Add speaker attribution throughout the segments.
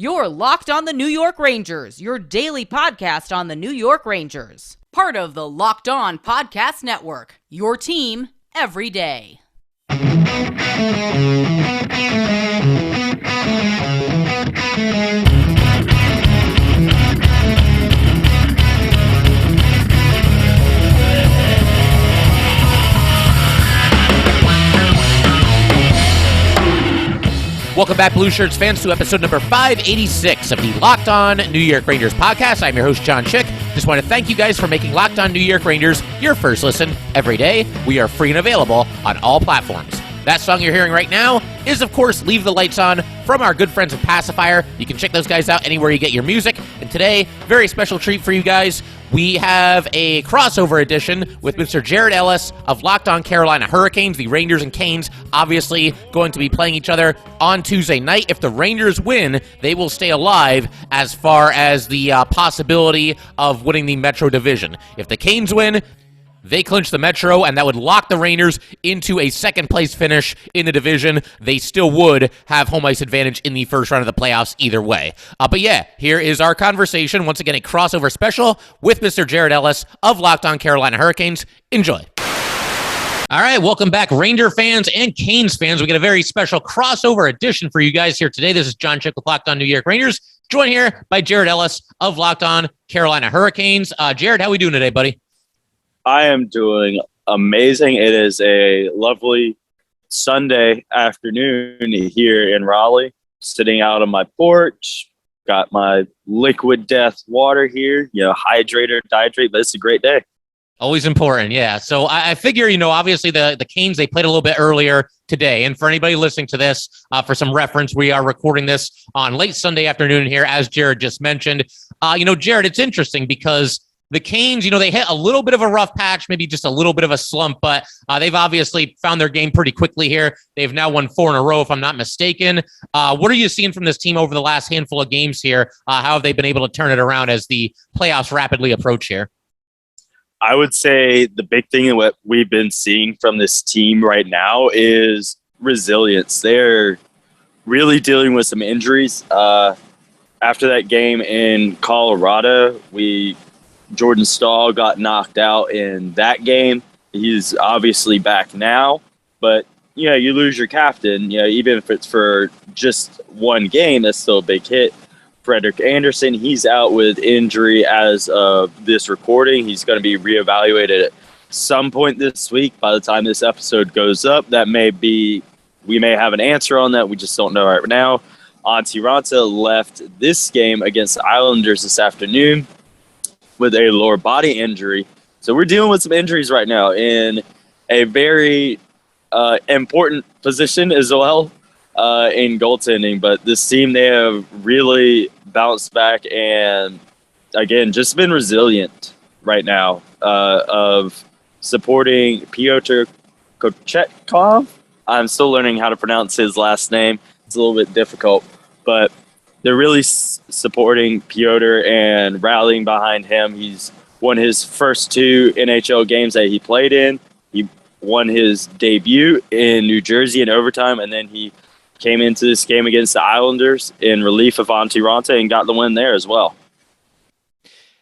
Speaker 1: You're Locked on the New York Rangers, your daily podcast on the New York Rangers. Part of the Locked On Podcast Network, your team every day.
Speaker 2: Welcome back, Blue Shirts fans, to episode number 586 of the Locked On New York Rangers podcast. I'm your host, John Chick. Just want to thank you guys for making Locked On New York Rangers your first listen every day. We are free and available on all platforms. That song you're hearing right now is, of course, Leave the Lights On from our good friends at Passafire. You can check those guys out anywhere you get your music. And today, very special treat for you guys. We have a crossover edition with Mr. Jared Ellis of Locked On Carolina Hurricanes. The Rangers and Canes obviously going to be playing each other on Tuesday night. If the Rangers win, they will stay alive as far as the possibility of winning the Metro Division. If the Canes win, they clinch the Metro, and that would lock the Rangers into a second-place finish in the division. They still would have home ice advantage in the first round of the playoffs either way. But yeah, here is our conversation. Once again, a crossover special with Mr. Jared Ellis of Locked On Carolina Hurricanes. Enjoy. All right, welcome back, Ranger fans and Canes fans. We got a very special crossover edition for you guys here today. This is John Chick with Locked On New York Rangers, joined here by Jared Ellis of Locked On Carolina Hurricanes. Jared, how we doing today, buddy?
Speaker 3: I am doing amazing. It is a lovely Sunday afternoon here in Raleigh, sitting out on my porch. Got my liquid death water here, hydrate or dihydrate, but it's a great day.
Speaker 2: Always important, yeah. So I figure, obviously the Canes, they played a little bit earlier today. And for anybody listening to this, for some reference, we are recording this on late Sunday afternoon here, as Jared just mentioned. Jared, it's interesting because the Canes, they hit a little bit of a rough patch, maybe just a little bit of a slump, but they've obviously found their game pretty quickly here. They've now won 4 in a row, if I'm not mistaken. What are you seeing from this team over the last handful of games here? How have they been able to turn it around as the playoffs rapidly approach here?
Speaker 3: I would say the big thing and what we've been seeing from this team right now is resilience. They're really dealing with some injuries. After that game in Colorado, Jordan Stahl got knocked out in that game. He's obviously back now, but you lose your captain. Even if it's for just one game, that's still a big hit. Frederick Anderson, he's out with injury as of this recording. He's going to be reevaluated at some point this week. By the time this episode goes up, we may have an answer on that. We just don't know right now. Antti Raanta left this game against the Islanders this afternoon with a lower body injury. So we're dealing with some injuries right now in a very important position as well in goaltending. But this team, they have really bounced back and, again, just been resilient right now of supporting Pyotr Kochetkov. I'm still learning how to pronounce his last name. It's a little bit difficult, but they're really supporting Pyotr and rallying behind him. He's won his first 2 NHL games that he played in. He won his debut in New Jersey in overtime, and then he came into this game against the Islanders in relief of Antti Raanta and got the win there as well.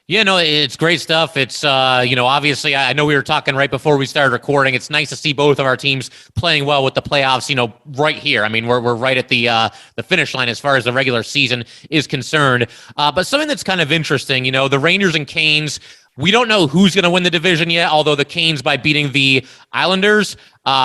Speaker 2: Yeah, no, it's great stuff. It's, obviously, I know we were talking right before we started recording. It's nice to see both of our teams playing well with the playoffs, right here. I mean, we're right at the finish line as far as the regular season is concerned. But something that's kind of interesting, the Rangers and Canes, we don't know who's going to win the division yet, although the Canes, by beating the Islanders,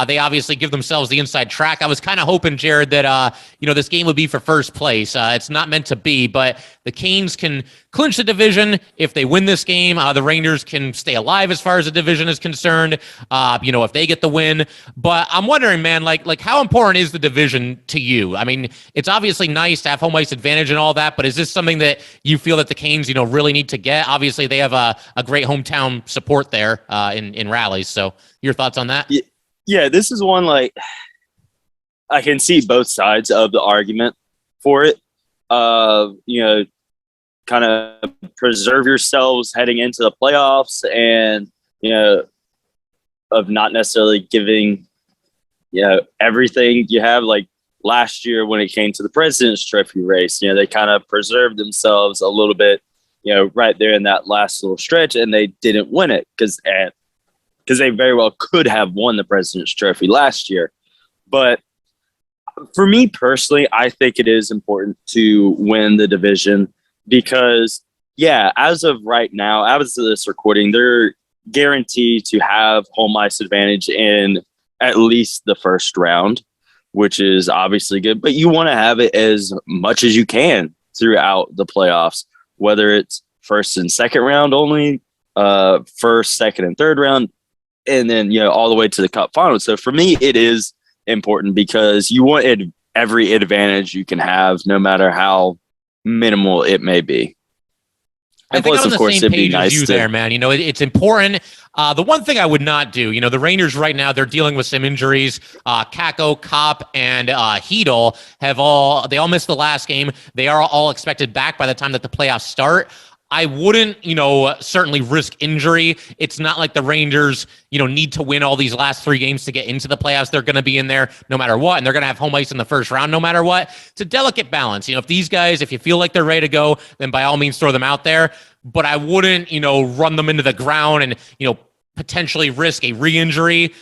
Speaker 2: they obviously give themselves the inside track. I was kind of hoping, Jared, that, this game would be for first place. It's not meant to be, but the Canes can clinch the division. If they win this game, the Rangers can stay alive as far as the division is concerned, if they get the win. But I'm wondering, man, like how important is the division to you? I mean, it's obviously nice to have home ice advantage and all that, but is this something that you feel that the Canes, really need to get? Obviously, they have a great hometown support there in Raleigh. So your thoughts on that?
Speaker 3: Yeah, this is one, I can see both sides of the argument for it. Kind of preserve yourselves heading into the playoffs and, of not necessarily giving, everything you have. last year when it came to the President's Trophy race. They kind of preserved themselves a little bit, right there in that last little stretch, and they didn't win it because they very well could have won the President's Trophy last year. But for me personally, I think it is important to win the division because, as of right now, as of this recording, they're guaranteed to have home ice advantage in at least the first round, which is obviously good. But you want to have it as much as you can throughout the playoffs, whether it's first and second round only, first, second, and third round, and then, all the way to the Cup final. So for me, it is important because you want every advantage you can have, no matter how minimal it may be.
Speaker 2: I think I'm on the same page as you there, man. It's important. The one thing I would not do, the Rangers right now, they're dealing with some injuries. Kakko, Copp, and Hedel they all missed the last game. They are all expected back by the time that the playoffs start. I wouldn't, certainly risk injury. It's not like the Rangers, need to win all these last 3 games to get into the playoffs. They're going to be in there no matter what, and they're going to have home ice in the first round no matter what. It's a delicate balance. If these guys, if you feel like they're ready to go, then by all means throw them out there. But I wouldn't, run them into the ground and, potentially risk a re-injury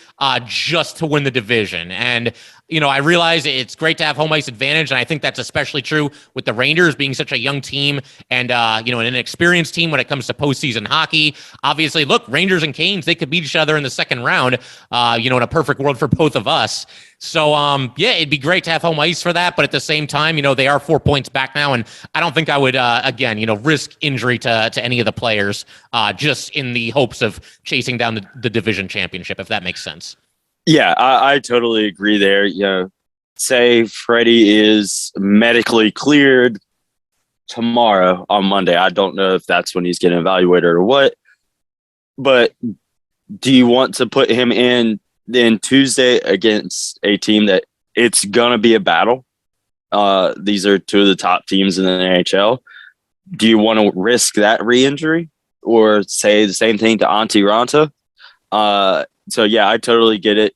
Speaker 2: just to win the division. And, I realize it's great to have home ice advantage, and I think that's especially true with the Rangers being such a young team and, an experienced team when it comes to postseason hockey. Obviously, look, Rangers and Canes, they could beat each other in the second round, in a perfect world for both of us. So, it'd be great to have home ice for that, but at the same time, they are 4 points back now, and I don't think I would, risk injury to any of the players just in the hopes of chasing down the division championship, if that makes sense.
Speaker 3: Yeah, I totally agree there. Say Freddie is medically cleared tomorrow on Monday. I don't know if that's when he's getting evaluated or what, but do you want to put him in then Tuesday against a team that it's going to be a battle? These are 2 of the top teams in the NHL. Do you want to risk that re-injury or say the same thing to Antti Ranta? So, I totally get it.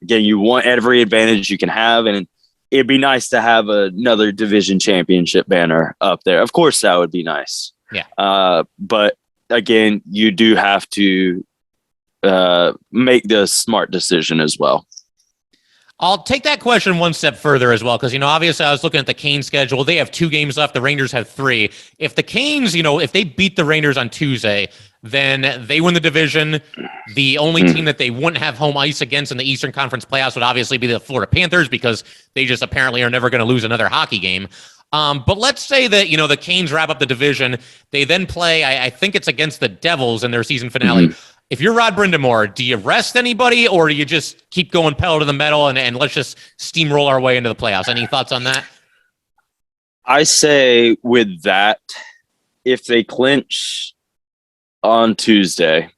Speaker 3: Again, you want every advantage you can have, and it'd be nice to have another division championship banner up there. Of course, that would be nice.
Speaker 2: Yeah.
Speaker 3: But, again, you do have to make the smart decision as well.
Speaker 2: I'll take that question one step further as well, because, obviously I was looking at the Canes schedule. They have 2 games left. The Rangers have 3. If the Canes, if they beat the Rangers on Tuesday, then they win the division. The only team that they wouldn't have home ice against in the Eastern Conference playoffs would obviously be the Florida Panthers, because they just apparently are never going to lose another hockey game. But let's say that, the Canes wrap up the division. They then play, I think it's against the Devils in their season finale. If you're Rod Brindamore, do you rest anybody, or do you just keep going pedal to the metal and let's just steamroll our way into the playoffs? Any thoughts on that?
Speaker 3: I say with that, if they clinch on Tuesday,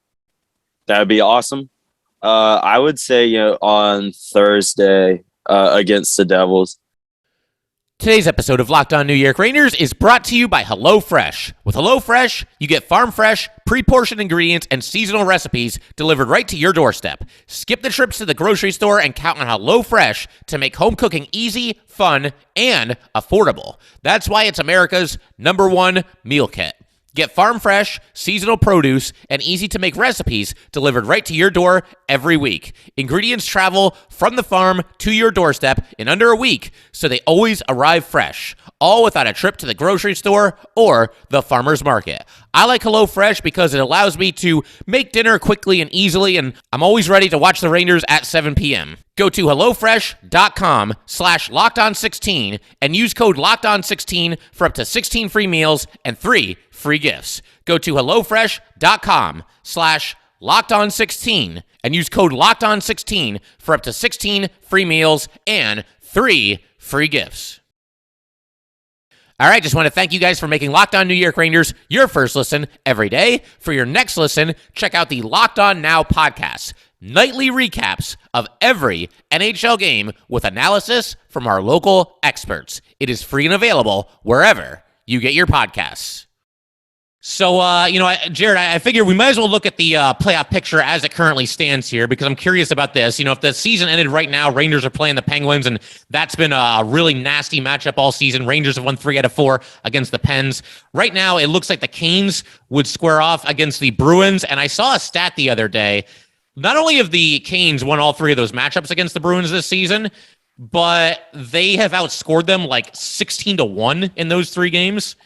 Speaker 3: that would be awesome. I would say, on Thursday against the Devils.
Speaker 2: Today's episode of Locked On New York Rangers is brought to you by HelloFresh. With HelloFresh, you get farm-fresh, pre-portioned ingredients and seasonal recipes delivered right to your doorstep. Skip the trips to the grocery store and count on HelloFresh to make home cooking easy, fun, and affordable. That's why it's America's #1 meal kit. Get farm-fresh, seasonal produce, and easy-to-make recipes delivered right to your door every week. Ingredients travel from the farm to your doorstep in under a week, so they always arrive fresh, all without a trip to the grocery store or the farmer's market. I like HelloFresh because it allows me to make dinner quickly and easily, and I'm always ready to watch the Rangers at 7 p.m. Go to HelloFresh.com/LockedOn16 and use code LockedOn16 for up to 16 free meals and 3 free gifts. Go to HelloFresh.com/LockedOn16 and use code LockedOn16 for up to 16 free meals and 3 free gifts. All right, just want to thank you guys for making Locked On New York Rangers your first listen every day. For your next listen, check out the Locked On Now podcast. Nightly recaps of every NHL game with analysis from our local experts. It is free and available wherever you get your podcasts. So, Jared, I figure we might as well look at the playoff picture as it currently stands here, because I'm curious about this. If the season ended right now, Rangers are playing the Penguins, and that's been a really nasty matchup all season. Rangers have won 3 out of 4 against the Pens. Right now, it looks like the Canes would square off against the Bruins, and I saw a stat the other day. Not only have the Canes won all 3 of those matchups against the Bruins this season, but they have outscored them like 16-1 in those 3 games.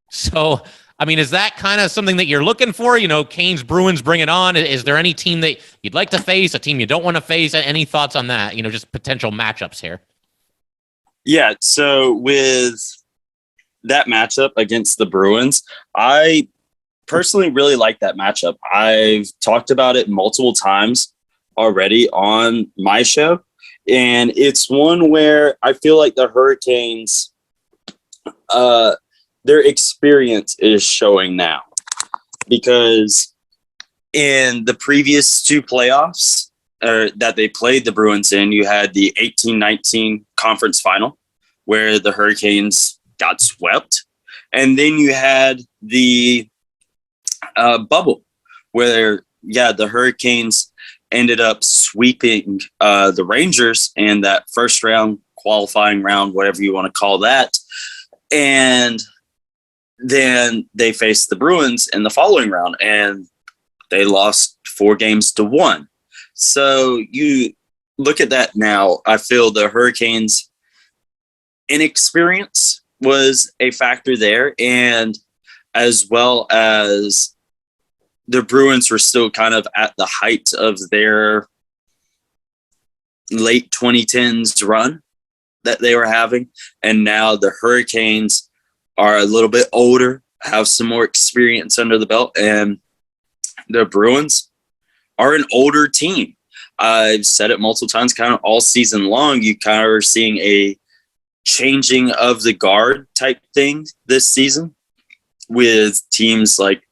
Speaker 2: So, I mean, is that kind of something that you're looking for? Canes, Bruins, bring it on. Is there any team that you'd like to face, a team you don't want to face? Any thoughts on that? Just potential matchups here.
Speaker 3: Yeah, so with that matchup against the Bruins, I personally really like that matchup. I've talked about it multiple times already on my show, and it's one where I feel like the Hurricanes, their experience is showing now, because in the previous 2 playoffs that they played the Bruins in, you had the 18-19 conference final where the Hurricanes got swept. And then you had the bubble where, the Hurricanes ended up sweeping the Rangers in that first round, qualifying round, whatever you want to call that. And then they faced the Bruins in the following round, and they lost 4-1. So you look at that now, I feel the Hurricanes' inexperience was a factor there, and as well as the Bruins were still kind of at the height of their late 2010s run that they were having. And now the Hurricanes are a little bit older, have some more experience under the belt, and the Bruins are an older team. I've said it multiple times, kind of all season long, you kind of are seeing a changing of the guard type thing this season with teams like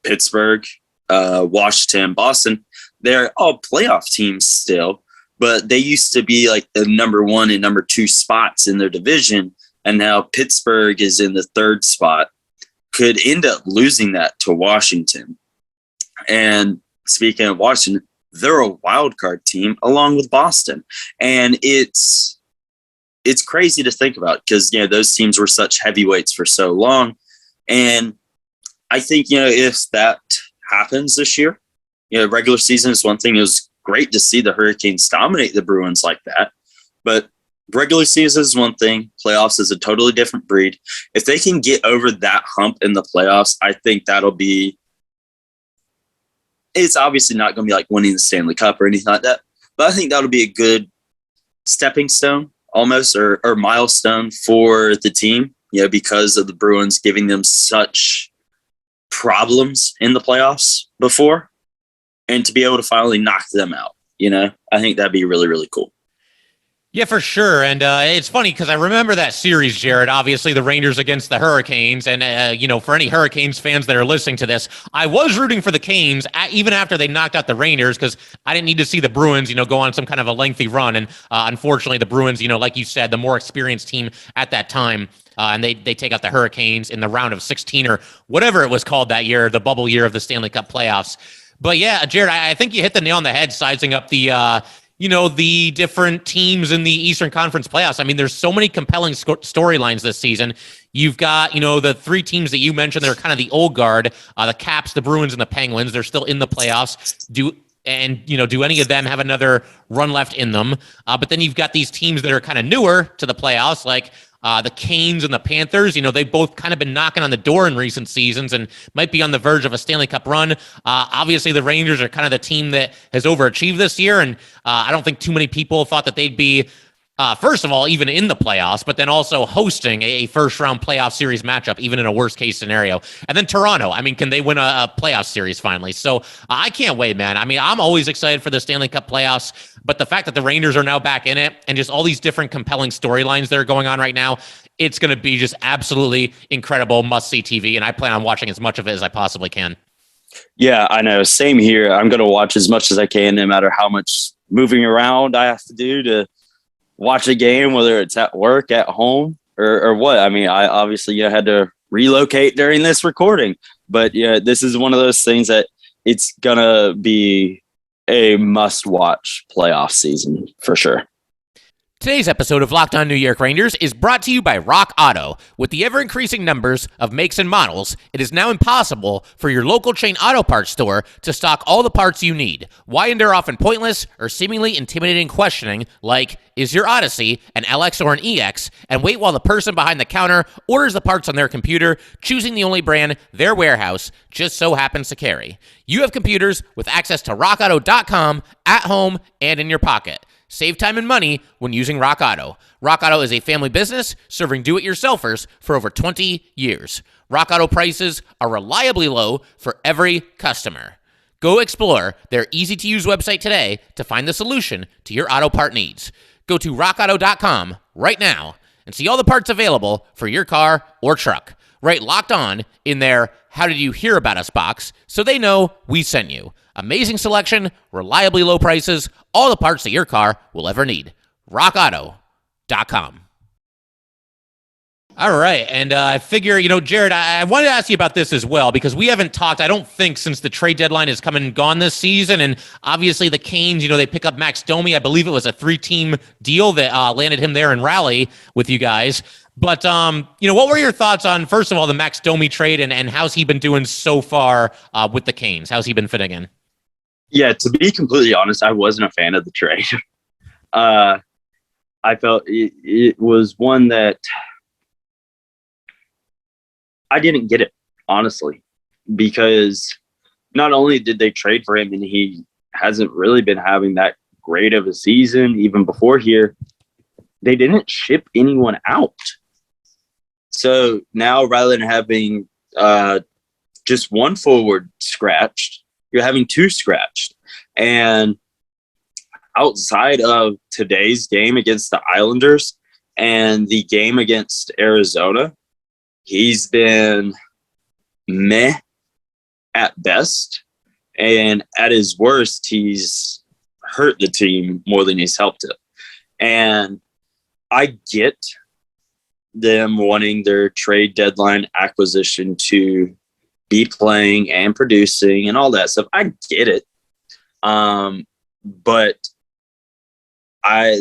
Speaker 3: Pittsburgh, Washington, Boston. They're all playoff teams still, but they used to be like the number 1 and number 2 spots in their division. And now Pittsburgh is in the 3rd spot, could end up losing that to Washington. And speaking of Washington, they're a wild card team along with Boston. And it's crazy to think about, because, those teams were such heavyweights for so long. And I think, if that happens this year, regular season is one thing. It was great to see the Hurricanes dominate the Bruins like that. But regular season is one thing. Playoffs is a totally different breed. If they can get over that hump in the playoffs, I think that'll be – it's obviously not going to be like winning the Stanley Cup or anything like that, but I think that'll be a good stepping stone almost, or milestone for the team, because of the Bruins giving them such problems in the playoffs before, and to be able to finally knock them out. I think that'd be really, really cool.
Speaker 2: Yeah, for sure. And it's funny because I remember that series, Jared, obviously the Rangers against the Hurricanes. And, for any Hurricanes fans that are listening to this, I was rooting for the Canes even after they knocked out the Rangers, because I didn't need to see the Bruins, go on some kind of a lengthy run. And unfortunately, the Bruins, like you said, the more experienced team at that time, and they take out the Hurricanes in the round of 16 or whatever it was called that year, the bubble year of the Stanley Cup playoffs. But yeah, Jared, I think you hit the nail on the head sizing up the the different teams in the Eastern Conference playoffs. I mean, there's so many compelling storylines this season. You've got, the 3 teams that you mentioned that are kind of the old guard, the Caps, the Bruins, and the Penguins. They're still in the playoffs. Do any of them have another run left in them? But then you've got these teams that are kind of newer to the playoffs, like the Canes and the Panthers. They've both kind of been knocking on the door in recent seasons and might be on the verge of a Stanley Cup run. Obviously, the Rangers are kind of the team that has overachieved this year, and I don't think too many people thought that they'd be, first of all, even in the playoffs, but then also hosting a first-round playoff series matchup, even in a worst-case scenario. And then Toronto, I mean, can they win a playoff series finally? So I can't wait, man. I mean, I'm always excited for the Stanley Cup playoffs, but the fact that the Rangers are now back in it and just all these different compelling storylines that are going on right now, it's going to be just absolutely incredible must-see TV, and I plan on watching as much of it as I possibly can.
Speaker 3: Yeah, I know. Same here. I'm going to watch as much as I can, no matter how much moving around I have to do to watch a game, whether it's at work, at home, or what. I mean, I obviously had to relocate during this recording. But yeah, this is one of those things that it's gonna be a must-watch playoff season for sure.
Speaker 2: Today's episode of Locked On New York Rangers is brought to you by Rock Auto. With the ever-increasing numbers of makes and models, it is now impossible for your local chain auto parts store to stock all the parts you need. Why endure often pointless or seemingly intimidating questioning like, is your Odyssey an LX or an EX, and wait while the person behind the counter orders the parts on their computer, choosing the only brand their warehouse just so happens to carry. You have computers with access to rockauto.com at home and in your pocket. Save time and money when using Rock Auto. Rock Auto is a family business serving do-it-yourselfers for over 20 years. Rock Auto prices are reliably low for every customer. Go explore their easy-to-use website today to find the solution to your auto part needs. Go to rockauto.com right now and see all the parts available for your car or truck. Write Locked On in their How Did You Hear About Us box so they know we sent you. Amazing selection, reliably low prices, all the parts that your car will ever need. RockAuto.com. All right, and I figure, Jared, I wanted to ask you about this as well, because we haven't talked, I don't think, since the trade deadline has come and gone this season, and obviously the Canes, they pick up Max Domi. I believe it was a 3-team deal that landed him there in Raleigh with you guys. But, what were your thoughts on, first of all, the Max Domi trade, and how's he been doing so far with the Canes? How's he been fitting in?
Speaker 3: Yeah, to be completely honest, I wasn't a fan of the trade. I felt it was one that I didn't get it, honestly, because not only did they trade for him and he hasn't really been having that great of a season even before here, they didn't ship anyone out. So now rather than having just one forward scratched, you're having two scratched. And outside of today's game against the Islanders and the game against Arizona, he's been meh at best. And at his worst, he's hurt the team more than he's helped it. And I get them wanting their trade deadline acquisition to be playing and producing and all that stuff. I get it. But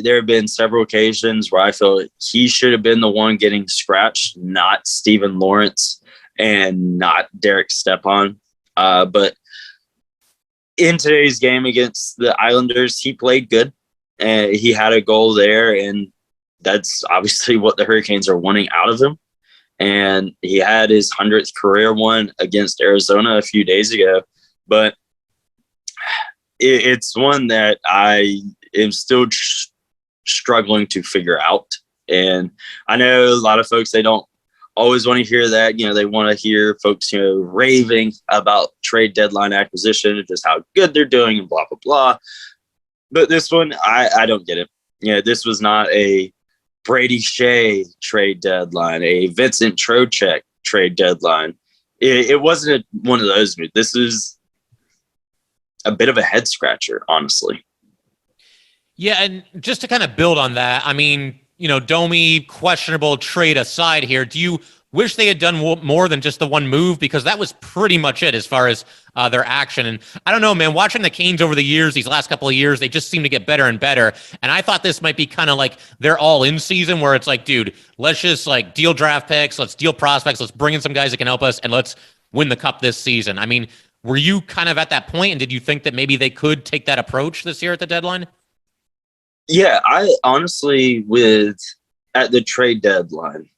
Speaker 3: there have been several occasions where I feel he should have been the one getting scratched, not Steven Lawrence and not Derek Stepan. But in today's game against the Islanders, he played good. And he had a goal there, and that's obviously what the Hurricanes are wanting out of him. And he had his 100th career one against Arizona a few days ago. But it's one that I am still struggling to figure out. And I know a lot of folks, they don't always want to hear that. They want to hear folks, raving about trade deadline acquisition and just how good they're doing and blah, blah, blah. But this one, I don't get it. This was not a Brady Shea trade deadline, a Vincent Trocheck trade deadline. It wasn't one of those. This is a bit of a head scratcher, honestly.
Speaker 2: Yeah, and just to kind of build on that, I mean, Domi, questionable trade aside here, do you wish they had done more than just the one move? Because that was pretty much it as far as their action. And I don't know, man, watching the Canes over the years, these last couple of years, they just seem to get better and better. And I thought this might be kind of like their all-in season where it's like, dude, let's just like deal draft picks, let's deal prospects, let's bring in some guys that can help us, and let's win the Cup this season. I mean, were you kind of at that point, and did you think that maybe they could take that approach this year at the deadline?
Speaker 3: Yeah, I honestly, at the trade deadline,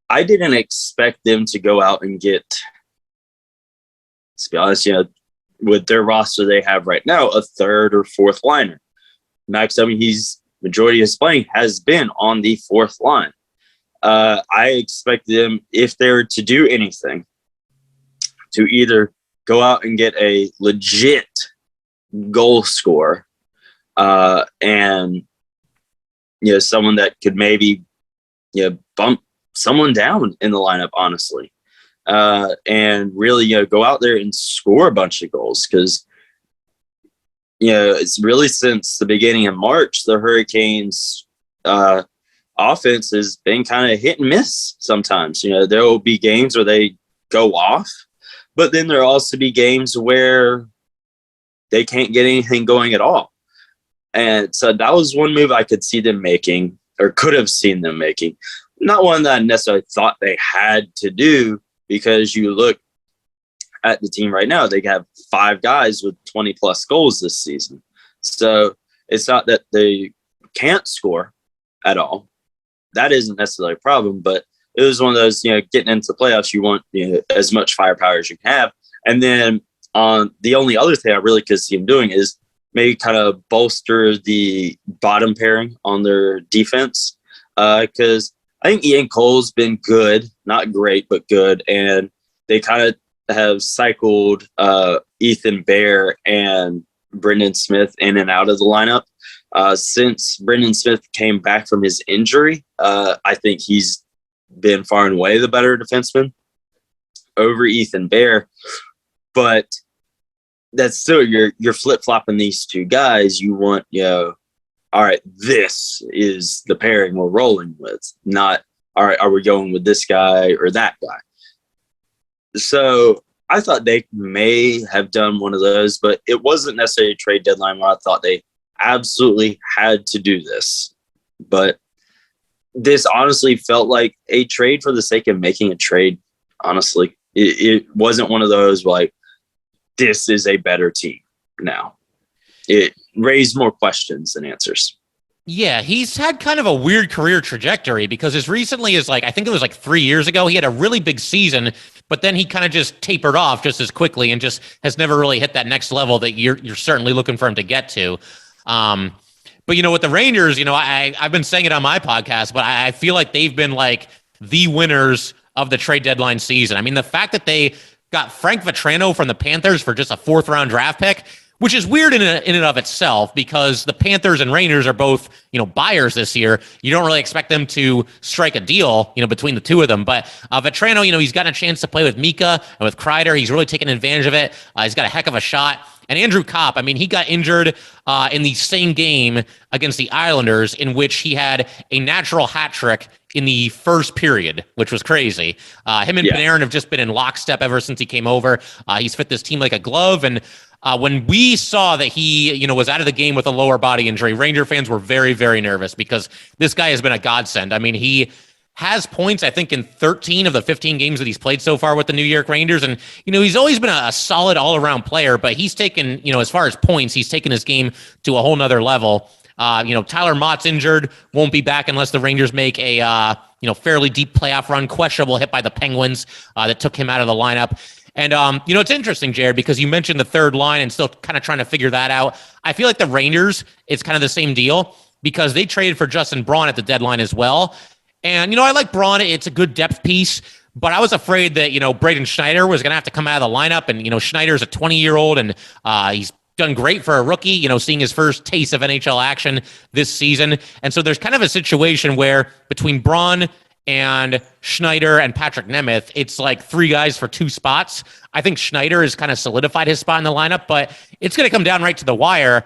Speaker 3: I didn't expect them to go out and get, to be honest, with their roster they have right now, a third or fourth liner. Max Domi, majority of his playing has been on the fourth line. I expect them, if they were to do anything, to either go out and get a legit goal scorer and someone that could maybe bump someone down in the lineup, honestly, and really go out there and score a bunch of goals, because it's really since the beginning of March the Hurricanes offense has been kind of hit and miss sometimes. There will be games where they go off, but then there'll also be games where they can't get anything going at all. And so that was one move I could see them making, or could have seen them making. Not one that I necessarily thought they had to do, because you look at the team right now, they have 5 guys with 20-plus goals this season. So it's not that they can't score at all. That isn't necessarily a problem, but it was one of those, getting into the playoffs, you want as much firepower as you can have. And then the only other thing I really could see them doing is maybe kind of bolster the bottom pairing on their defense, because I think Ian Cole's been good, not great, but good. And they kind of have cycled Ethan Bear and Brendan Smith in and out of the lineup. Since Brendan Smith came back from his injury, I think he's been far and away the better defenseman over Ethan Bear. But that's still, you're flip-flopping these two guys. You want, all right, this is the pairing we're rolling with, not, all right, are we going with this guy or that guy? So I thought they may have done one of those, but it wasn't necessarily a trade deadline where I thought they absolutely had to do this. But this honestly felt like a trade for the sake of making a trade. Honestly, it wasn't one of those like, this is a better team now. It raised more questions than answers.
Speaker 2: Yeah, he's had kind of a weird career trajectory, because as recently as I think it was 3 years ago, he had a really big season, but then he kind of just tapered off just as quickly and just has never really hit that next level that you're certainly looking for him to get to. But with the Rangers, I've been saying it on my podcast, but I feel like they've been like the winners of the trade deadline season. I mean, the fact that they got Frank Vatrano from the Panthers for just a 4th-round draft pick, which is weird in and of itself, because the Panthers and Rangers are both, buyers this year. You don't really expect them to strike a deal, between the two of them. But Vatrano, he's gotten a chance to play with Mika and with Kreider. He's really taken advantage of it. He's got a heck of a shot. And Andrew Copp, I mean, he got injured in the same game against the Islanders, in which he had a natural hat trick in the first period, which was crazy. Him and Panarin have just been in lockstep ever since he came over. He's fit this team like a glove. And when we saw that he, was out of the game with a lower body injury, Ranger fans were very, very nervous, because this guy has been a godsend. I mean, he has points, I think, in 13 of the 15 games that he's played so far with the New York Rangers. And, he's always been a solid all-around player, but he's taken, as far as points, he's taken his game to a whole nother level. Tyler Mott's injured, won't be back unless the Rangers make a, fairly deep playoff run, questionable hit by the Penguins that took him out of the lineup. And, it's interesting, Jared, because you mentioned the third line and still kind of trying to figure that out. I feel like the Rangers, it's kind of the same deal, because they traded for Justin Braun at the deadline as well. And, I like Braun. It's a good depth piece, but I was afraid that, Braden Schneider was going to have to come out of the lineup. And, Schneider's a 20-year-old, and he's done great for a rookie, seeing his first taste of NHL action this season. And so there's kind of a situation where between Braun and Schneider and Patrick Nemeth, it's like 3 guys for 2 spots. I think Schneider has kind of solidified his spot in the lineup, but it's going to come down right to the wire,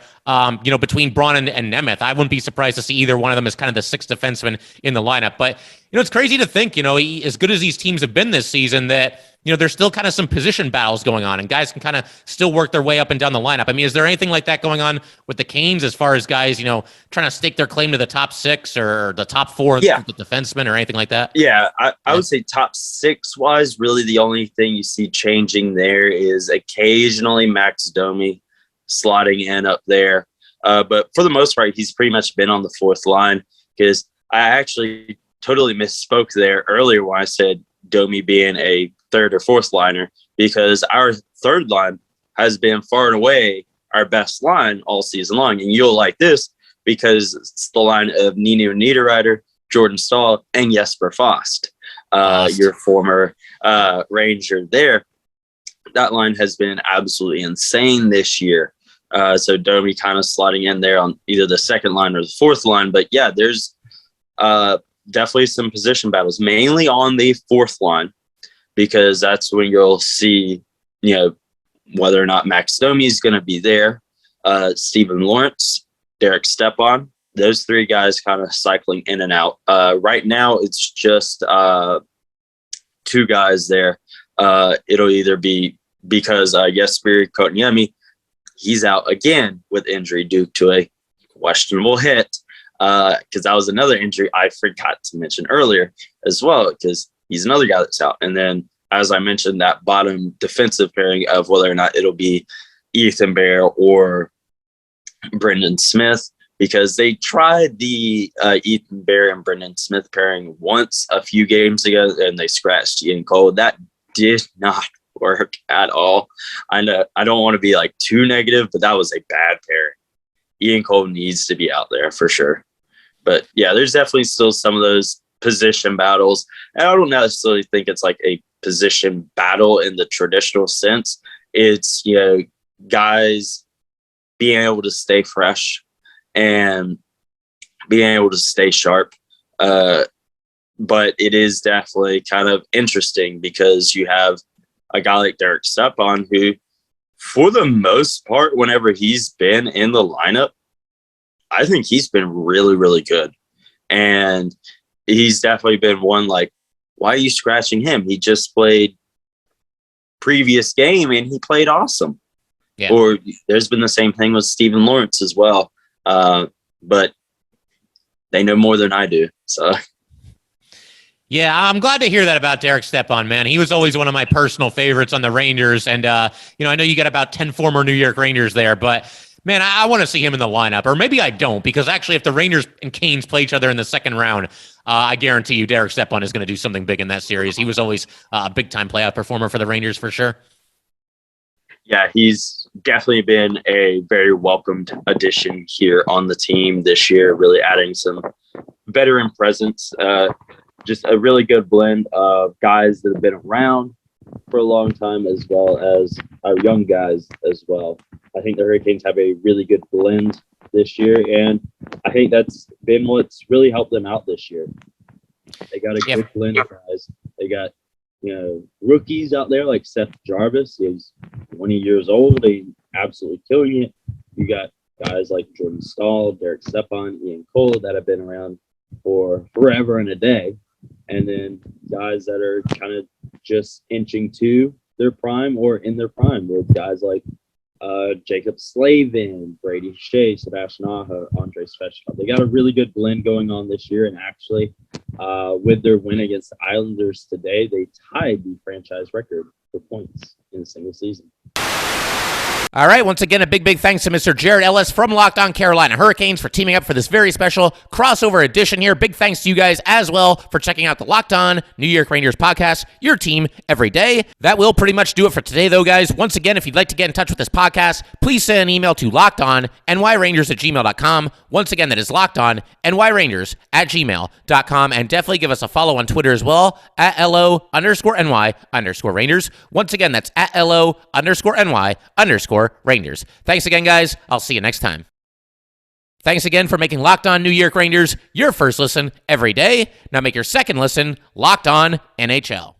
Speaker 2: between Braun and Nemeth. I wouldn't be surprised to see either one of them as kind of the 6th defenseman in the lineup. But, it's crazy to think, as good as these teams have been this season, that, there's still kind of some position battles going on, and guys can kind of still work their way up and down the lineup. I mean, is there anything like that going on with the Canes as far as guys, trying to stake their claim to the top 6 or the top 4 the defensemen or anything like that?
Speaker 3: Yeah, I would say top 6 wise, really the only thing you see changing there is occasionally Max Domi slotting in up there. But for the most part, he's pretty much been on the 4th line, because I actually totally misspoke there earlier when I said Domi being a 3rd or 4th liner, because our 3rd line has been far and away our best line all season long. And you'll like this, because it's the line of Nino Niederreiter, Jordan Stahl, and Jesper Fast, your former Ranger there. That line has been absolutely insane this year. So Domi kind of slotting in there on either the 2nd line or the 4th line. But yeah, there's definitely some position battles, mainly on the 4th line, because that's when you'll see, whether or not Max Domi is going to be there. Stephen Lawrence, Derek Stepan, those three guys kind of cycling in and out. Right now, it's just two guys there. It'll either be because Jesper Kotkaniemi, he's out again with injury due to a questionable hit. Because that was another injury I forgot to mention earlier as well, because he's another guy that's out. And then, as I mentioned, that bottom defensive pairing of whether or not it'll be Ethan Bear or Brendan Smith, because they tried the Ethan Bear and Brendan Smith pairing once a few games ago, and they scratched Ian Cole. That did not work at all. I know I don't want to be like too negative, but that was a bad pairing. Ian Cole needs to be out there for sure. But yeah, there's definitely still some of those position battles. And I don't necessarily think it's like a position battle in the traditional sense. It's, guys being able to stay fresh and being able to stay sharp. But it is definitely kind of interesting because you have a guy like Derek Stepan who, for the most part, whenever he's been in the lineup, I think he's been really, really good. And he's definitely been one like, why are you scratching him? He just played previous game and he played awesome. Yeah. Or there's been the same thing with Stephen Lawrence as well. But they know more than I do. So.
Speaker 2: Yeah, I'm glad to hear that about Derek Stepan, man. He was always one of my personal favorites on the Rangers. And, I know you got about 10 former New York Rangers there, but man, I want to see him in the lineup. Or maybe I don't, because actually if the Rangers and Canes play each other in the second round, I guarantee you Derek Stepan is going to do something big in that series. He was always a big-time playoff performer for the Rangers for sure.
Speaker 3: Yeah, he's definitely been a very welcomed addition here on the team this year, really adding some veteran presence. Just a really good blend of guys that have been around for a long time as well as young guys as well. I think the Hurricanes have a really good blend this year, and I think that's been what's really helped them out this year. They got a good blend of guys. They got, rookies out there like Seth Jarvis. He's 20 years old. He's absolutely killing it. You got guys like Jordan Stahl, Derek Stepan, Ian Cole that have been around for forever and a day. And then guys that are kind of just inching to their prime or in their prime, with guys like Jacob Slavin, Brady Shea, Sebastian Aho, Andrei Svechnikov. They got a really good blend going on this year. And actually, with their win against the Islanders today, they tied the franchise record for points in a single season.
Speaker 2: All right, once again, a big thanks to Mr. Jared Ellis from Locked On Carolina Hurricanes for teaming up for this very special crossover edition here. Big thanks to you guys as well for checking out the Locked On New York Rangers podcast, your team every day. That will pretty much do it for today, though, guys. Once again, if you'd like to get in touch with this podcast, please send an email to lockedonnyrangers@gmail.com. Once again, that is lockedonnyrangers@gmail.com. And definitely give us a follow on Twitter as well, at @LO_NY_Rangers. Once again, that's at @LO_NY_Rangers. Thanks again, guys. I'll see you next time. Thanks again for making Locked On New York Rangers your first listen every day. Now make your second listen Locked On NHL.